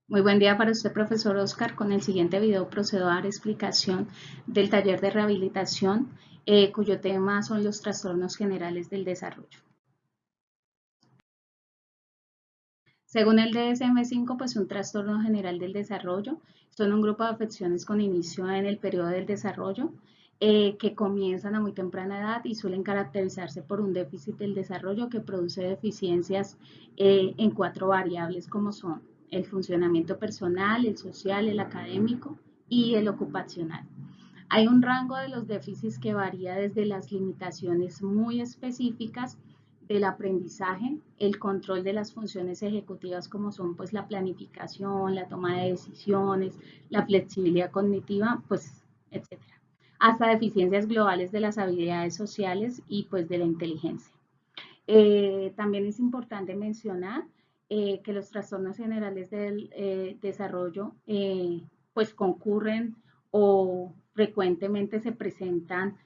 Muy buen día para usted, profesor Oscar. Con el siguiente video procedo a dar explicación del taller de rehabilitación, cuyo tema son los trastornos generales del desarrollo. Según el DSM-5, pues un trastorno general del desarrollo son un grupo de afecciones con inicio en el periodo del desarrollo que comienzan a muy temprana edad y suelen caracterizarse por un déficit del desarrollo que produce deficiencias en cuatro variables como son el funcionamiento personal, el social, el académico y el ocupacional. Hay un rango de los déficits que varía desde las limitaciones muy específicas del aprendizaje, el control de las funciones ejecutivas como son pues la planificación, la toma de decisiones, la flexibilidad cognitiva, pues etcétera, hasta deficiencias globales de las habilidades sociales y pues de la inteligencia. También es importante mencionar que los trastornos generales del desarrollo pues concurren o frecuentemente se presentan,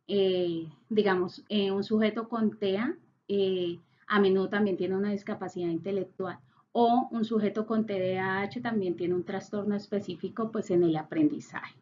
digamos, un sujeto con TEA a menudo también tiene una discapacidad intelectual o un sujeto con TDAH también tiene un trastorno específico pues en el aprendizaje.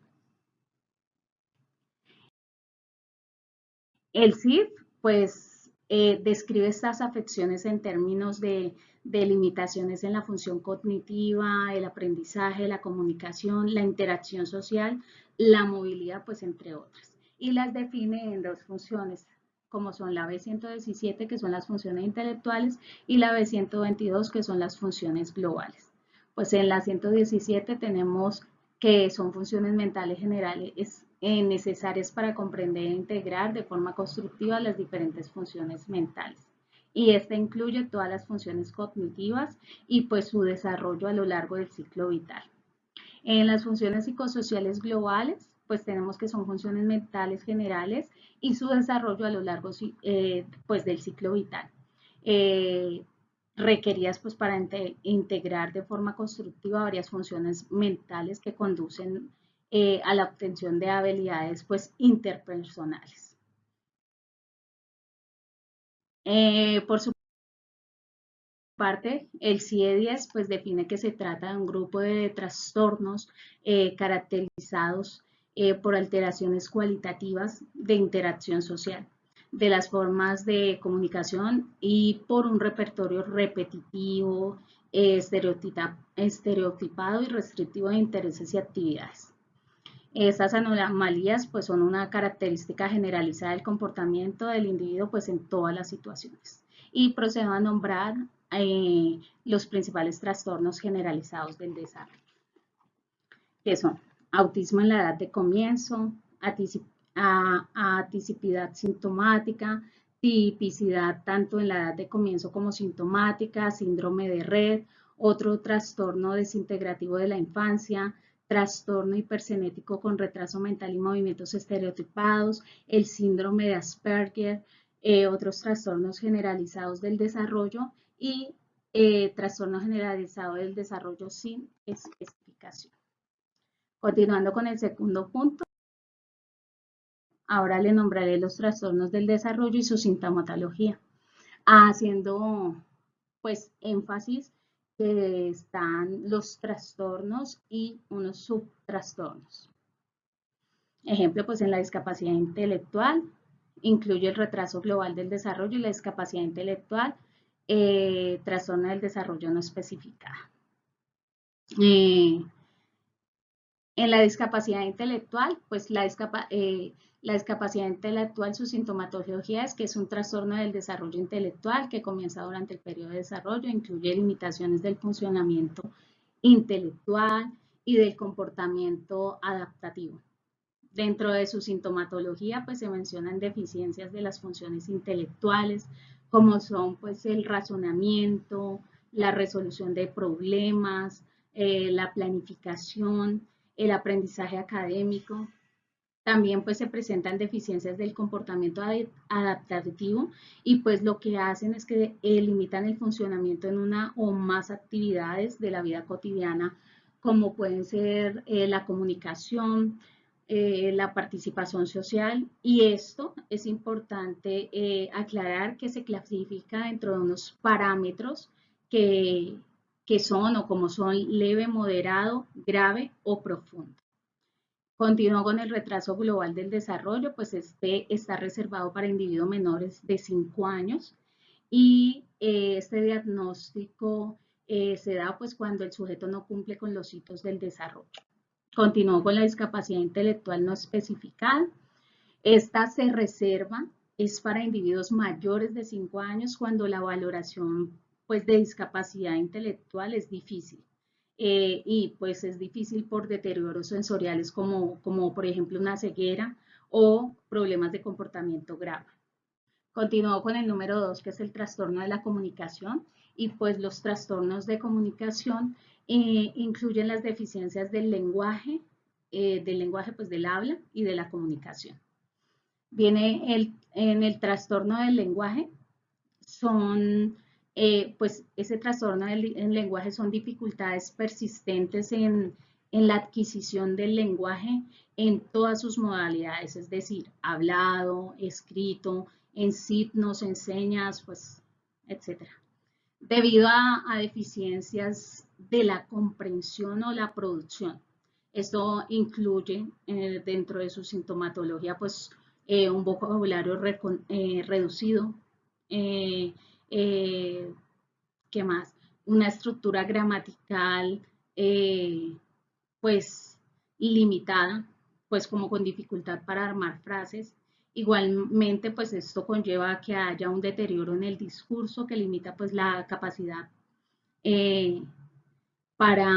El CIF, pues, describe estas afecciones en términos de limitaciones en la función cognitiva, el aprendizaje, la comunicación, la interacción social, la movilidad, pues, entre otras. Y las define en dos funciones, como son la B117, que son las funciones intelectuales, y la B122, que son las funciones globales. Pues en la 117 tenemos que son funciones mentales generales necesarias para comprender e integrar de forma constructiva las diferentes funciones mentales. Y esta incluye todas las funciones cognitivas y pues su desarrollo a lo largo del ciclo vital. En las funciones psicosociales globales, pues tenemos que son funciones mentales generales y su desarrollo a lo largo pues del ciclo vital. Eh, Requeridas pues para integrar de forma constructiva varias funciones mentales que conducen a la obtención de habilidades pues interpersonales. Por su parte, el CIE-10 pues define que se trata de un grupo de trastornos caracterizados por alteraciones cualitativas de interacción social, de las formas de comunicación y por un repertorio repetitivo, estereotipado y restrictivo de intereses y actividades. Estas anomalías pues son una característica generalizada del comportamiento del individuo pues en todas las situaciones. Y procedo a nombrar los principales trastornos generalizados del desarrollo, que son autismo en la edad de comienzo, aticicidad sintomática, tipicidad tanto en la edad de comienzo como sintomática, síndrome de Rett, otro trastorno desintegrativo de la infancia, trastorno hipercinético con retraso mental y movimientos estereotipados, el síndrome de Asperger, otros trastornos generalizados del desarrollo y trastorno generalizado del desarrollo sin especificación. Continuando con el segundo punto, ahora le nombraré los trastornos del desarrollo y su sintomatología, haciendo pues énfasis que están los trastornos y unos subtrastornos. Ejemplo, pues en la discapacidad intelectual incluye el retraso global del desarrollo y la discapacidad intelectual, trastorno del desarrollo no especificada. En la discapacidad intelectual, pues la discapacidad intelectual, su sintomatología es que es un trastorno del desarrollo intelectual que comienza durante el periodo de desarrollo, incluye limitaciones del funcionamiento intelectual y del comportamiento adaptativo. Dentro de su sintomatología, pues se mencionan deficiencias de las funciones intelectuales, como son pues el razonamiento, la resolución de problemas, la planificación, el aprendizaje académico. También pues se presentan deficiencias del comportamiento adaptativo y pues lo que hacen es que limitan el funcionamiento en una o más actividades de la vida cotidiana, como pueden ser la comunicación, la participación social, y esto es importante aclarar que se clasifica dentro de unos parámetros que que son o como son leve, moderado, grave o profundo. Continúo con el retraso global del desarrollo, pues este está reservado para individuos menores de 5 años y este diagnóstico se da pues cuando el sujeto no cumple con los hitos del desarrollo. Continúo con la discapacidad intelectual no especificada. Esta se reserva, es para individuos mayores de 5 años cuando la valoración pues, de discapacidad intelectual es difícil. Y pues es difícil por deterioros sensoriales como por ejemplo una ceguera o problemas de comportamiento grave. Continúo con el número 2, que es el trastorno de la comunicación. Y pues los trastornos de comunicación incluyen las deficiencias del lenguaje pues del habla y de la comunicación. En el trastorno del lenguaje, pues ese trastorno del lenguaje son dificultades persistentes en la adquisición del lenguaje en todas sus modalidades, es decir, hablado, escrito, en signos, en señas, pues, etc. Debido a deficiencias de la comprensión o la producción. Esto incluye dentro de su sintomatología pues un vocabulario reducido, eh, eh, ¿qué más? Una estructura gramatical pues limitada, pues como con dificultad para armar frases. Igualmente, pues esto conlleva a que haya un deterioro en el discurso que limita pues la capacidad eh, para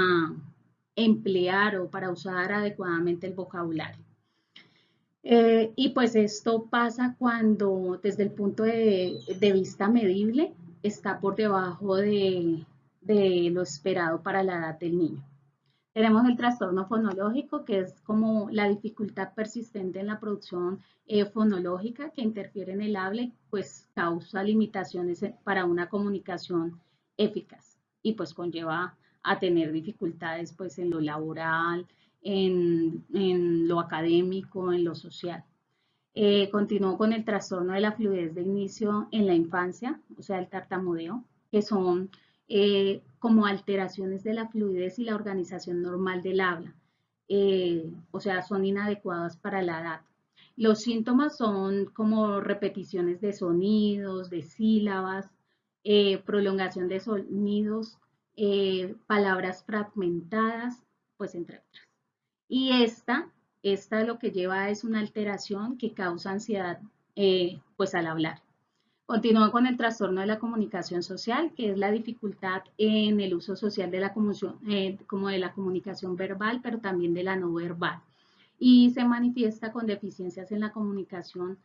emplear o para usar adecuadamente el vocabulario. Y pues esto pasa cuando desde el punto de vista medible está por debajo de lo esperado para la edad del niño. Tenemos el trastorno fonológico, que es como la dificultad persistente en la producción fonológica que interfiere en el habla y pues causa limitaciones para una comunicación eficaz y pues conlleva a tener dificultades pues en lo laboral, en lo académico, en lo social. Continúo con el trastorno de la fluidez de inicio en la infancia, o sea, el tartamudeo, que son como alteraciones de la fluidez y la organización normal del habla, o sea, son inadecuadas para la edad. Los síntomas son como repeticiones de sonidos, de sílabas, prolongación de sonidos, palabras fragmentadas, pues entre otras. Y esta lo que lleva es una alteración que causa ansiedad pues al hablar. Continúa con el trastorno de la comunicación social, que es la dificultad en el uso social de la como de la comunicación verbal, pero también de la no verbal. Y se manifiesta con deficiencias en la comunicación,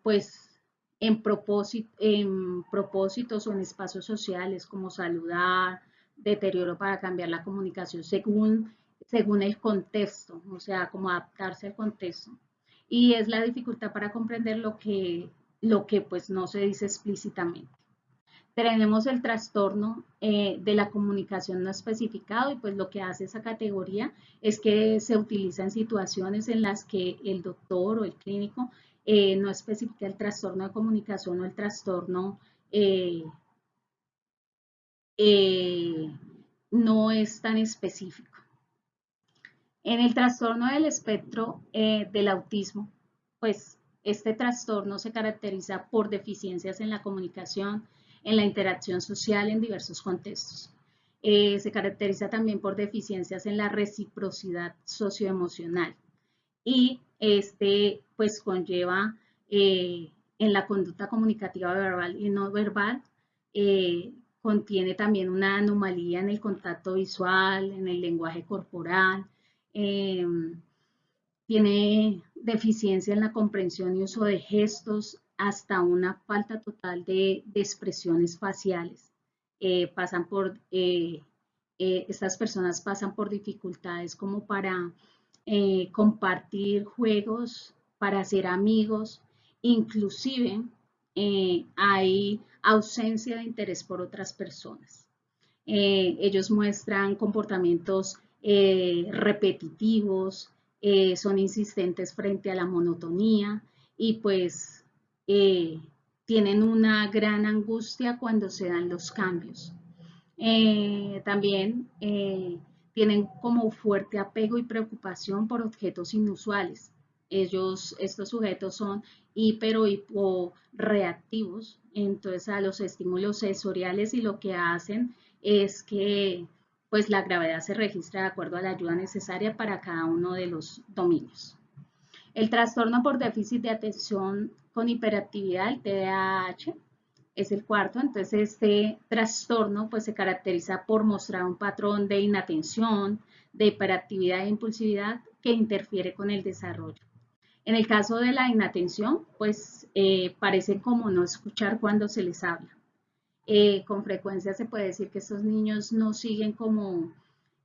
pues en propósitos o en espacios sociales como saludar, deterioro para cambiar la comunicación según el contexto, o sea, como adaptarse al contexto. Y es la dificultad para comprender lo que pues no se dice explícitamente. Tenemos el trastorno de la comunicación no especificado y pues lo que hace esa categoría es que se utiliza en situaciones en las que el doctor o el clínico no especifica el trastorno de comunicación o el trastorno eh, eh, no es tan específico. En el trastorno del espectro del autismo, pues este trastorno se caracteriza por deficiencias en la comunicación, en la interacción social en diversos contextos. Se caracteriza también por deficiencias en la reciprocidad socioemocional y este pues conlleva en la conducta comunicativa verbal y no verbal, contiene también una anomalía en el contacto visual, en el lenguaje corporal, eh, tiene deficiencia en la comprensión y uso de gestos, hasta una falta total de expresiones faciales. Estas personas pasan por dificultades como para compartir juegos, para ser amigos, inclusive hay ausencia de interés por otras personas. Ellos muestran comportamientos repetitivos, son insistentes frente a la monotonía y pues tienen una gran angustia cuando se dan los cambios. También tienen como fuerte apego y preocupación por objetos inusuales. Estos sujetos son hiper o hiporreactivos, entonces a los estímulos sensoriales, y lo que hacen es que pues la gravedad se registra de acuerdo a la ayuda necesaria para cada uno de los dominios. El trastorno por déficit de atención con hiperactividad, el TDAH, es el cuarto. Entonces este trastorno pues se caracteriza por mostrar un patrón de inatención, de hiperactividad e impulsividad que interfiere con el desarrollo. En el caso de la inatención, pues parece como no escuchar cuando se les habla. Con frecuencia se puede decir que estos niños no siguen como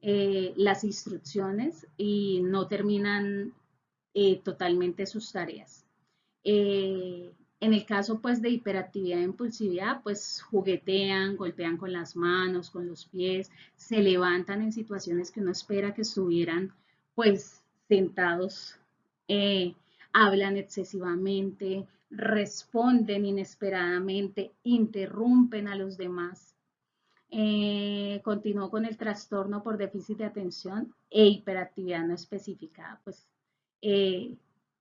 las instrucciones y no terminan totalmente sus tareas. En el caso pues de hiperactividad e impulsividad, pues juguetean, golpean con las manos, con los pies, se levantan en situaciones que uno espera que estuvieran pues sentados, eh, hablan excesivamente, responden inesperadamente, interrumpen a los demás. Continuó con el trastorno por déficit de atención e hiperactividad no especificada. Pues eh,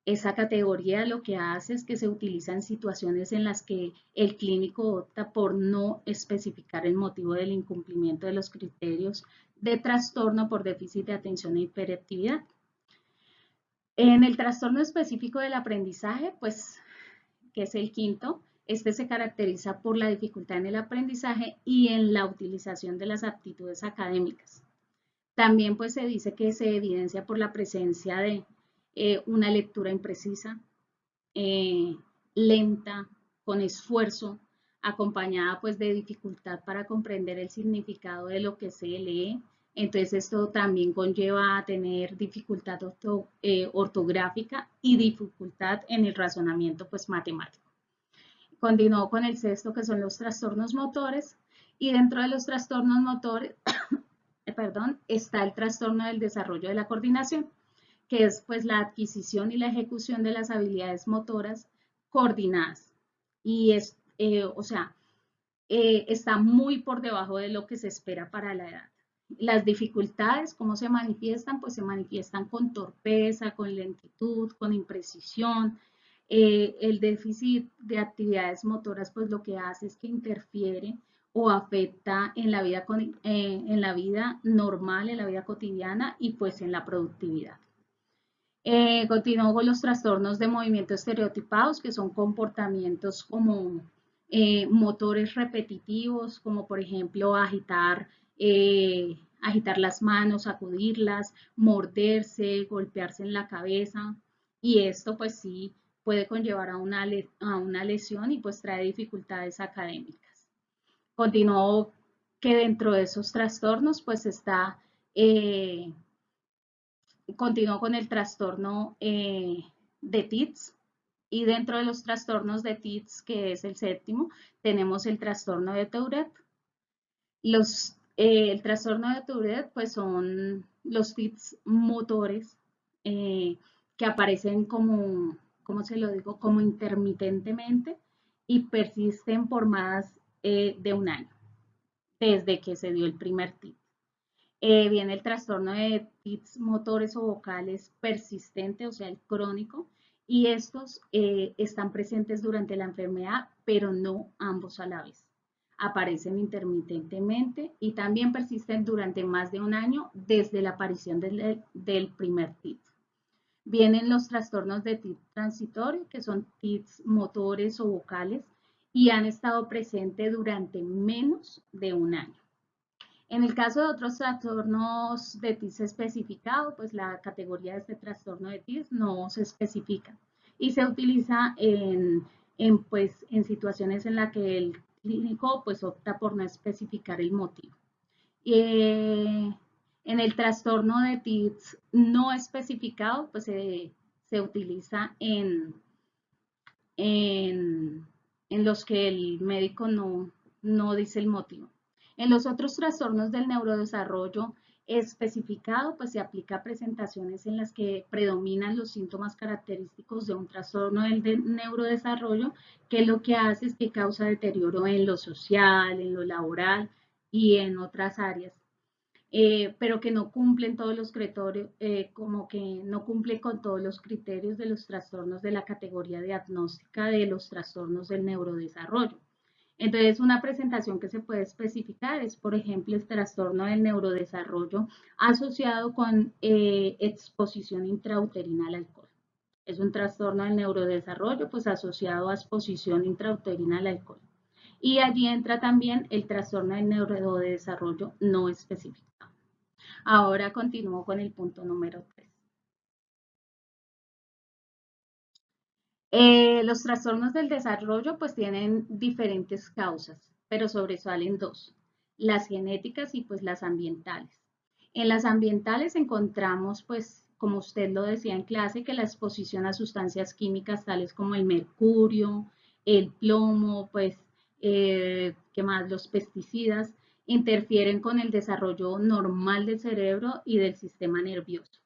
esa categoría lo que hace es que se utiliza en situaciones en las que el clínico opta por no especificar el motivo del incumplimiento de los criterios de trastorno por déficit de atención e hiperactividad. En el trastorno específico del aprendizaje, pues, que es el quinto, este se caracteriza por la dificultad en el aprendizaje y en la utilización de las aptitudes académicas. También pues se dice que se evidencia por la presencia de una lectura imprecisa, eh, lenta, con esfuerzo, acompañada pues de dificultad para comprender el significado de lo que se lee. Entonces esto también conlleva a tener dificultad ortográfica y dificultad en el razonamiento pues matemático. Continuó con el sexto, que son los trastornos motores, y dentro de los trastornos motores, perdón, está el trastorno del desarrollo de la coordinación, que es pues la adquisición y la ejecución de las habilidades motoras coordinadas. Y es, o sea, está muy por debajo de lo que se espera para la edad. Las dificultades, ¿cómo se manifiestan? Pues se manifiestan con torpeza, con lentitud, con imprecisión. El déficit de actividades motoras, pues lo que hace es que interfiere o afecta en la vida normal, en la vida cotidiana y pues en la productividad. Continúo con los trastornos de movimiento estereotipados, que son comportamientos como motores repetitivos, como por ejemplo agitar las manos, sacudirlas, morderse, golpearse en la cabeza. Y esto pues sí puede conllevar a una lesión y pues trae dificultades académicas. Continúo que dentro de esos trastornos pues está... Continúo con el trastorno de TITS, y dentro de los trastornos de TITS, que es el séptimo, tenemos el trastorno de Tourette. El trastorno de Tourette pues son los TITS motores que aparecen como, ¿cómo se lo digo? Como intermitentemente y persisten por más de un año, desde que se dio el primer TIT. Viene el trastorno de tics motores o vocales persistente, o sea, el crónico, y estos están presentes durante la enfermedad, pero no ambos a la vez. Aparecen intermitentemente y también persisten durante más de un año desde la aparición del primer tic. Vienen los trastornos de tic transitorio, que son tics motores o vocales, y han estado presentes durante menos de un año. En el caso de otros trastornos de TIS especificado, pues la categoría de este trastorno de TIS no se especifica y se utiliza pues, en situaciones en las que el clínico pues, opta por no especificar el motivo. En el trastorno de TIS no especificado, pues se utiliza en los que el médico no dice el motivo. En los otros trastornos del neurodesarrollo, Especificado, pues se aplica a presentaciones en las que predominan los síntomas característicos de un trastorno del neurodesarrollo, que lo que hace es que causa deterioro en lo social, en lo laboral y en otras áreas. Pero que no cumplen todos los criterios, como que no cumple con todos los criterios de los trastornos de la categoría diagnóstica de los trastornos del neurodesarrollo. Entonces, una presentación que se puede especificar es, por ejemplo, el trastorno del neurodesarrollo asociado con exposición intrauterina al alcohol. Es un trastorno del neurodesarrollo, pues asociado a exposición intrauterina al alcohol. Y allí entra también el trastorno del neurodesarrollo no especificado. Ahora continúo con el punto número 3. Los trastornos del desarrollo pues tienen diferentes causas, pero sobresalen dos, las genéticas y pues las ambientales. En las ambientales encontramos pues, como usted lo decía en clase, que la exposición a sustancias químicas tales como el mercurio, el plomo, pues, ¿qué más? Los pesticidas interfieren con el desarrollo normal del cerebro y del sistema nervioso.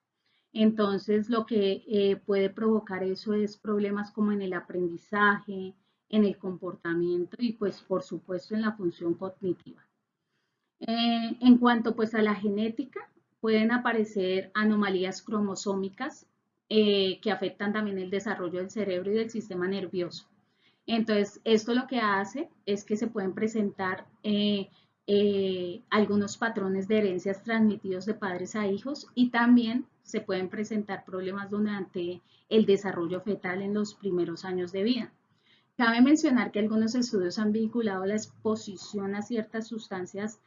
Entonces, lo que puede provocar eso es problemas como en el aprendizaje, en el comportamiento y pues por supuesto en la función cognitiva. En cuanto pues a la genética, pueden aparecer anomalías cromosómicas que afectan también el desarrollo del cerebro y del sistema nervioso. Entonces, esto lo que hace es que se pueden presentar algunos patrones de herencias transmitidos de padres a hijos y también se pueden presentar problemas durante el desarrollo fetal en los primeros años de vida. Cabe mencionar que algunos estudios han vinculado la exposición a ciertas sustancias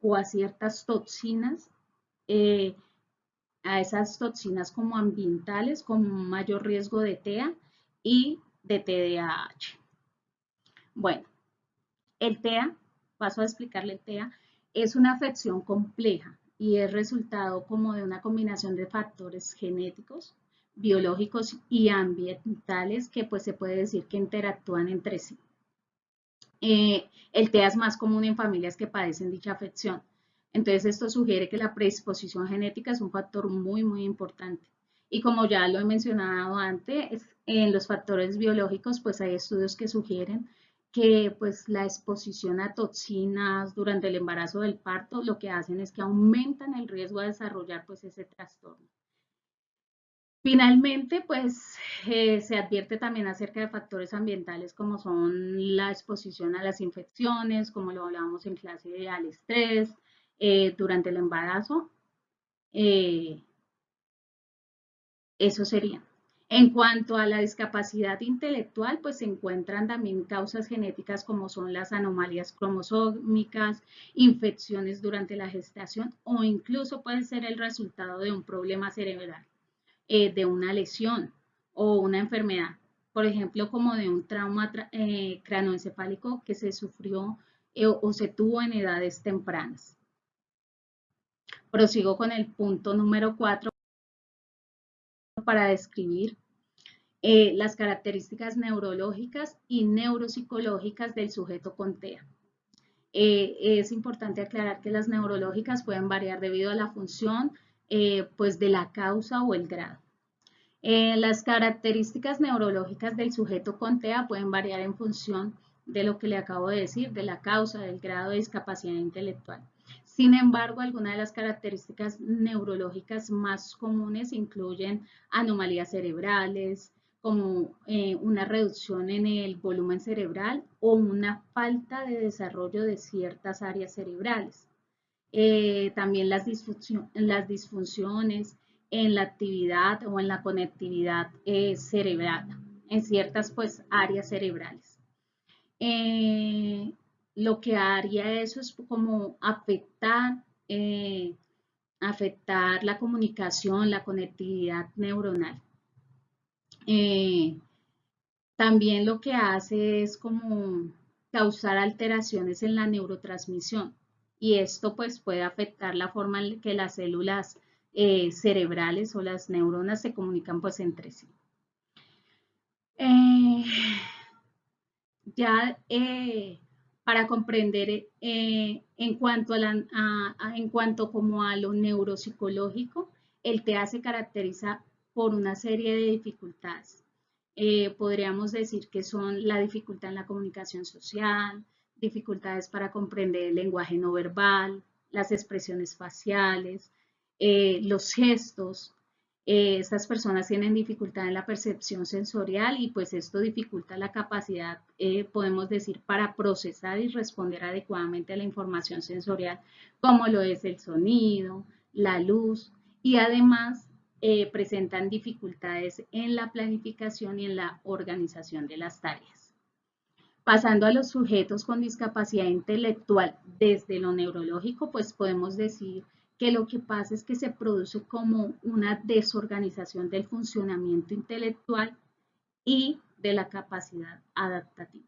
o a ciertas toxinas, eh, a esas toxinas como ambientales con un mayor riesgo de TEA y de TDAH. Bueno, el TEA, paso a explicarle el TEA, es una afección compleja y es resultado como de una combinación de factores genéticos, biológicos y ambientales que pues se puede decir que interactúan entre sí. El TEA es más común en familias que padecen dicha afección. Entonces, esto sugiere que la predisposición genética es un factor muy importante. Y como ya lo he mencionado antes, en los factores biológicos, pues hay estudios que sugieren que pues la exposición a toxinas durante el embarazo del parto lo que hacen es que aumentan el riesgo de desarrollar pues ese trastorno. Finalmente, pues se advierte también acerca de factores ambientales como son la exposición a las infecciones, como lo hablábamos en clase, al estrés durante el embarazo. Eso sería. En cuanto a la discapacidad intelectual, pues se encuentran también causas genéticas como son las anomalías cromosómicas, infecciones durante la gestación o incluso puede ser el resultado de un problema cerebral, de una lesión o una enfermedad, por ejemplo, como de un trauma cranoencefálico que se sufrió o se tuvo en edades tempranas. Prosigo con el punto número 4 para describir las características neurológicas y neuropsicológicas del sujeto con TEA. Es importante aclarar que las neurológicas pueden variar debido a la función pues de la causa o el grado. Las características neurológicas del sujeto con TEA pueden variar en función de lo que le acabo de decir, de la causa, del grado de discapacidad intelectual. Sin embargo, algunas de las características neurológicas más comunes incluyen anomalías cerebrales, como una reducción en el volumen cerebral o una falta de desarrollo de ciertas áreas cerebrales. También las disfunciones en la actividad o en la conectividad cerebral, en ciertas pues áreas cerebrales. Lo que haría eso es como afectar la comunicación, la conectividad neuronal. También lo que hace es como causar alteraciones en la neurotransmisión y esto pues puede afectar la forma en que las células cerebrales o las neuronas se comunican pues entre sí. Ya para comprender en cuanto como a lo neuropsicológico, el TEA se caracteriza por una serie de dificultades. Podríamos decir que son la dificultad en la comunicación social, dificultades para comprender el lenguaje no verbal, las expresiones faciales, los gestos. Estas personas tienen dificultad en la percepción sensorial y pues esto dificulta la capacidad, podemos decir, para procesar y responder adecuadamente a la información sensorial, como lo es el sonido, la luz, y además presentan dificultades en la planificación y en la organización de las tareas. Pasando a los sujetos con discapacidad intelectual desde lo neurológico, pues podemos decir que lo que pasa es que se produce como una desorganización del funcionamiento intelectual y de la capacidad adaptativa.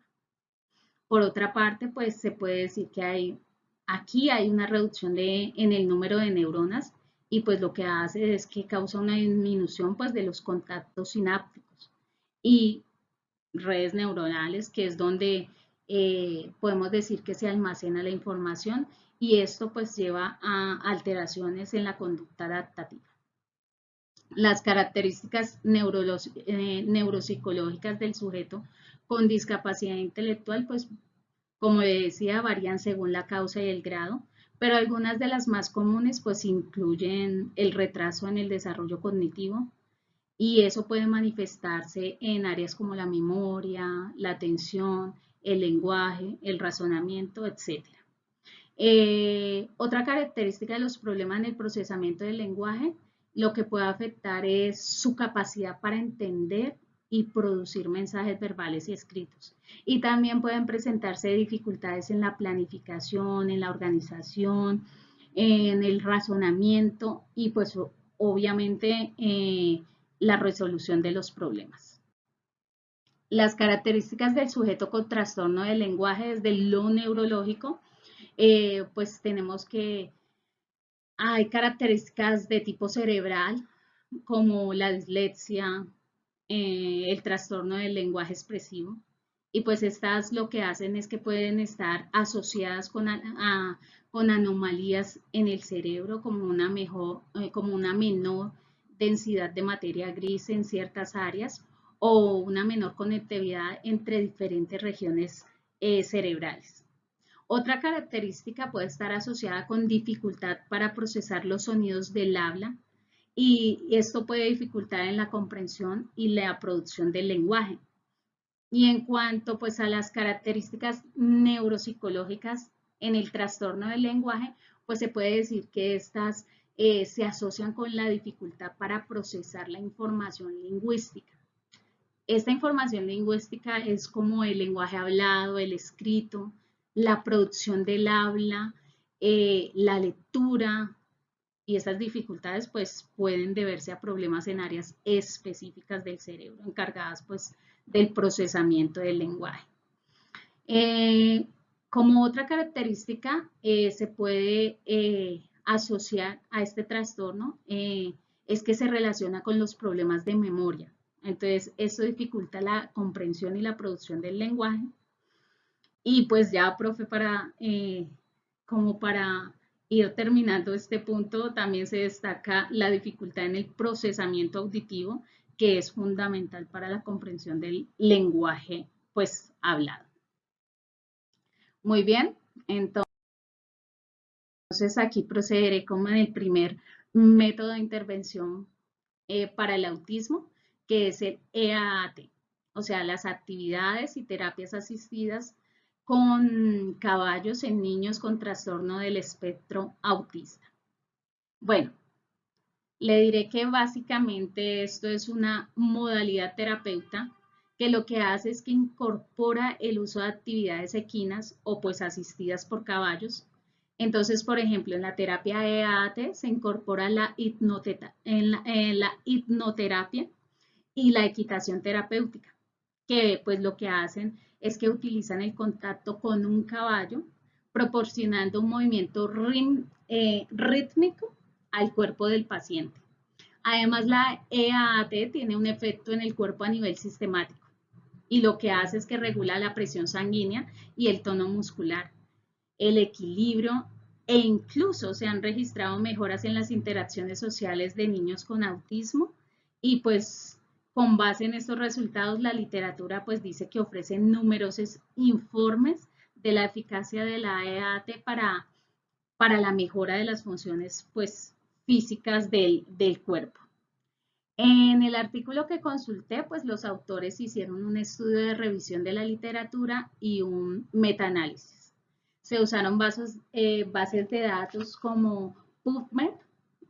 Por otra parte, pues se puede decir que aquí hay una reducción en el número de neuronas y pues lo que hace es que causa una disminución pues de los contactos sinápticos y redes neuronales, que es donde podemos decir que se almacena la información y esto pues lleva a alteraciones en la conducta adaptativa. Las características neuropsicológicas del sujeto con discapacidad intelectual, pues como decía, varían según la causa y el grado, pero algunas de las más comunes pues incluyen el retraso en el desarrollo cognitivo, y eso puede manifestarse en áreas como la memoria, la atención, el lenguaje, el razonamiento, etc. Otra característica de los problemas en el procesamiento del lenguaje, lo que puede afectar es su capacidad para entender y producir mensajes verbales y escritos. Y también pueden presentarse dificultades en la planificación, en la organización, en el razonamiento y pues obviamente la resolución de los problemas. Las características del sujeto con trastorno del lenguaje desde lo neurológico, pues tenemos que hay características de tipo cerebral como la dislexia, el trastorno del lenguaje expresivo, y pues estas lo que hacen es que pueden estar asociadas con anomalías en el cerebro como como una menor densidad de materia gris en ciertas áreas o una menor conectividad entre diferentes regiones cerebrales. Otra característica puede estar asociada con dificultad para procesar los sonidos del habla y esto puede dificultar en la comprensión y la producción del lenguaje. Y en cuanto pues a las características neuropsicológicas en el trastorno del lenguaje, pues se puede decir que estas se asocian con la dificultad para procesar la información lingüística. Esta información lingüística es como el lenguaje hablado, el escrito, la producción del habla, la lectura, y estas dificultades pues pueden deberse a problemas en áreas específicas del cerebro encargadas pues del procesamiento del lenguaje. Como otra característica se puede asociar a este trastorno es que se relaciona con los problemas de memoria. Entonces, esto dificulta la comprensión y la producción del lenguaje. Y pues ya, profe, como para ir terminando este punto, también se destaca la dificultad en el procesamiento auditivo, que es fundamental para la comprensión del lenguaje, pues, hablado. Muy bien, entonces aquí procederé como en el primer método de intervención para el autismo, que es el EAAT, o sea, las actividades y terapias asistidas con caballos en niños con trastorno del espectro autista. Bueno, le diré que básicamente esto es una modalidad terapeuta que lo que hace es que incorpora el uso de actividades equinas o pues asistidas por caballos. Entonces, por ejemplo, en la terapia EAT se incorpora la hipnoterapia y la equitación terapéutica, que pues lo que hacen es que utilizan el contacto con un caballo, proporcionando un movimiento rítmico al cuerpo del paciente. Además, la EAT tiene un efecto en el cuerpo a nivel sistemático y lo que hace es que regula la presión sanguínea y el tono muscular, el equilibrio e incluso se han registrado mejoras en las interacciones sociales de niños con autismo y pues con base en estos resultados la literatura pues dice que ofrece numerosos informes de la eficacia de la EAT para la mejora de las funciones pues físicas del cuerpo. En el artículo que consulté, pues los autores hicieron un estudio de revisión de la literatura y un metaanálisis. Se usaron bases de datos como PubMed,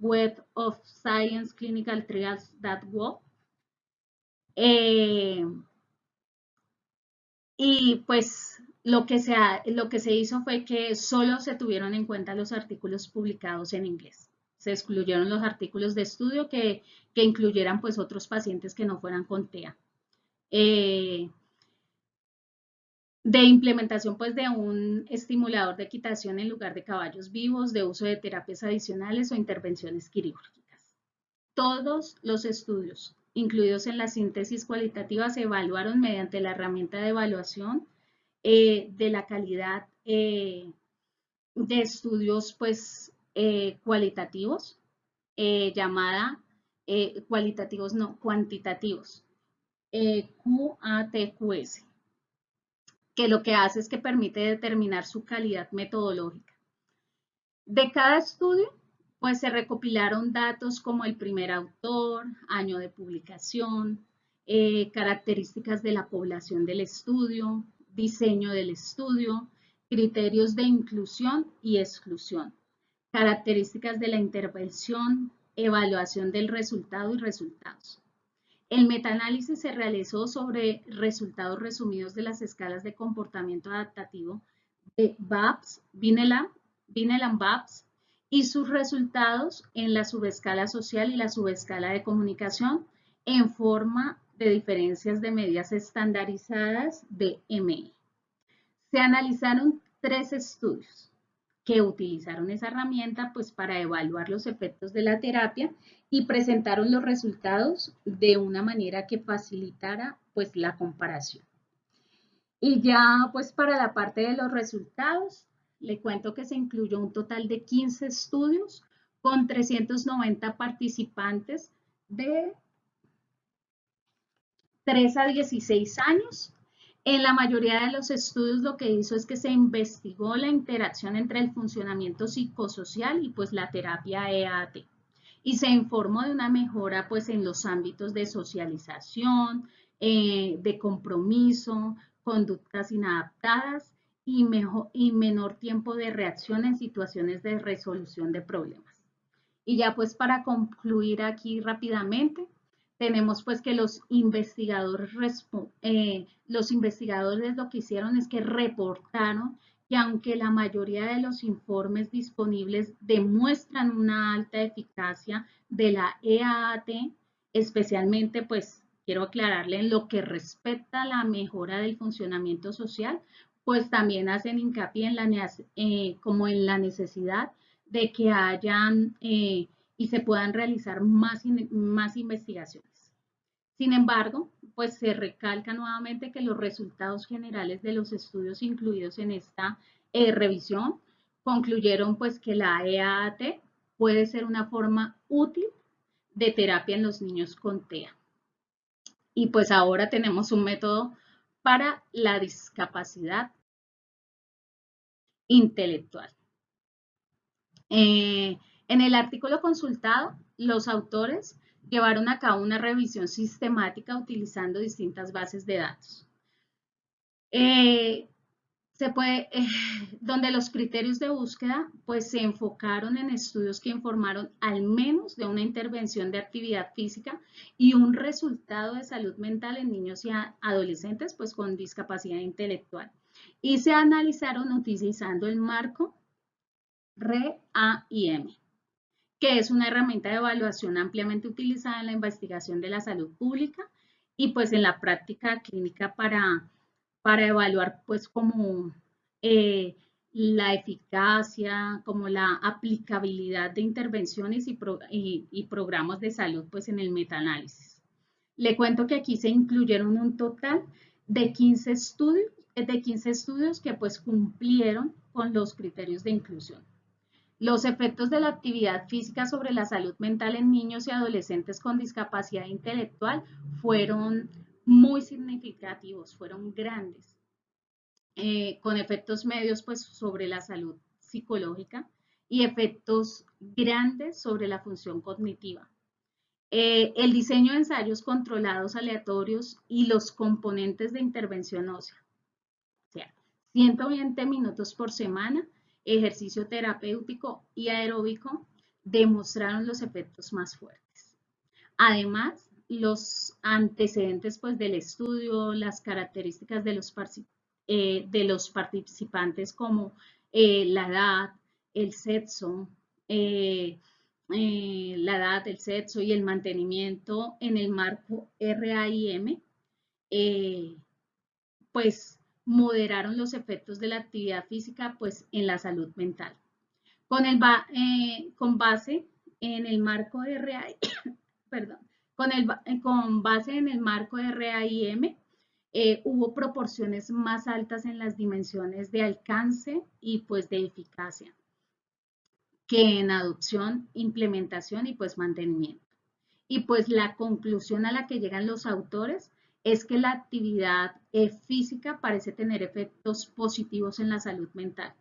Web of Science Clinical Trials.gov, y pues lo que se hizo fue que solo se tuvieron en cuenta los artículos publicados en inglés. Se excluyeron los artículos de estudio que incluyeran pues otros pacientes que no fueran con TEA. De implementación pues de un estimulador de equitación en lugar de caballos vivos, de uso de terapias adicionales o intervenciones quirúrgicas. Todos los estudios incluidos en la síntesis cualitativa se evaluaron mediante la herramienta de evaluación de la calidad de estudios pues cualitativos, llamada cualitativos no, cuantitativos, QATQS, que lo que hace es que permite determinar su calidad metodológica. De cada estudio, pues se recopilaron datos como el primer autor, año de publicación, características de la población del estudio, diseño del estudio, criterios de inclusión y exclusión, características de la intervención, evaluación del resultado y resultados. El metaanálisis se realizó sobre resultados resumidos de las escalas de comportamiento adaptativo de BAPS, Vineland-BAPS, y sus resultados en la subescala social y la subescala de comunicación en forma de diferencias de medidas estandarizadas de ME. Se analizaron 3 estudios que utilizaron esa herramienta pues para evaluar los efectos de la terapia y presentaron los resultados de una manera que facilitara pues la comparación. Y ya pues para la parte de los resultados, le cuento que se incluyó un total de 15 estudios con 390 participantes de 3 a 16 años. En la mayoría de los estudios lo que hizo es que se investigó la interacción entre el funcionamiento psicosocial y pues la terapia EAT. Y se informó de una mejora pues en los ámbitos de socialización, de compromiso, conductas inadaptadas y menor tiempo de reacción en situaciones de resolución de problemas. Y ya pues para concluir aquí rápidamente, tenemos pues que los investigadores lo que hicieron es que reportaron que aunque la mayoría de los informes disponibles demuestran una alta eficacia de la EAT, especialmente pues quiero aclararle en lo que respecta a la mejora del funcionamiento social, pues también hacen hincapié como en la necesidad de que hayan y se puedan realizar más investigaciones. Sin embargo, pues se recalca nuevamente que los resultados generales de los estudios incluidos en esta revisión concluyeron pues que la EAT puede ser una forma útil de terapia en los niños con TEA. Y pues ahora tenemos un método para la discapacidad intelectual. En el artículo consultado, los autores llevaron a cabo una revisión sistemática utilizando distintas bases de datos. Donde los criterios de búsqueda pues, se enfocaron en estudios que informaron al menos de una intervención de actividad física y un resultado de salud mental en niños y adolescentes pues, con discapacidad intelectual. Y se analizaron utilizando el marco RAIM, que es una herramienta de evaluación ampliamente utilizada en la investigación de la salud pública y pues en la práctica clínica para evaluar pues como la eficacia, como la aplicabilidad de intervenciones y programas de salud pues en el metaanálisis. Le cuento que aquí se incluyeron un total de 15 estudios que pues cumplieron con los criterios de inclusión. Los efectos de la actividad física sobre la salud mental en niños y adolescentes con discapacidad intelectual fueron muy significativos, fueron grandes, con efectos medios pues sobre la salud psicológica y efectos grandes sobre la función cognitiva. El diseño de ensayos controlados aleatorios y los componentes de intervención ósea, o sea, 120 minutos por semana, ejercicio terapéutico y aeróbico, demostraron los efectos más fuertes. Además, los antecedentes pues, del estudio, las características de los participantes como la edad, el sexo, el sexo y el mantenimiento en el marco RAIM, pues moderaron los efectos de la actividad física pues en la salud mental. Con base en el marco de RAIM, perdón, con base en el marco de RAIM, hubo proporciones más altas en las dimensiones de alcance y pues de eficacia que en adopción, implementación y pues mantenimiento. Y pues la conclusión a la que llegan los autores es que la actividad física parece tener efectos positivos en la salud mental,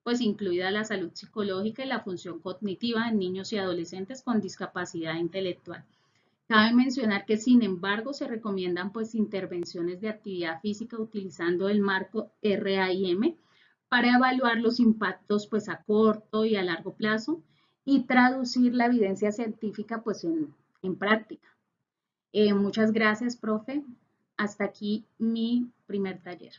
pues incluida la salud psicológica y la función cognitiva en niños y adolescentes con discapacidad intelectual. Cabe mencionar que, sin embargo, se recomiendan pues intervenciones de actividad física utilizando el marco RAIM para evaluar los impactos pues a corto y a largo plazo y traducir la evidencia científica pues en práctica. Muchas gracias, profe. Hasta aquí mi primer taller.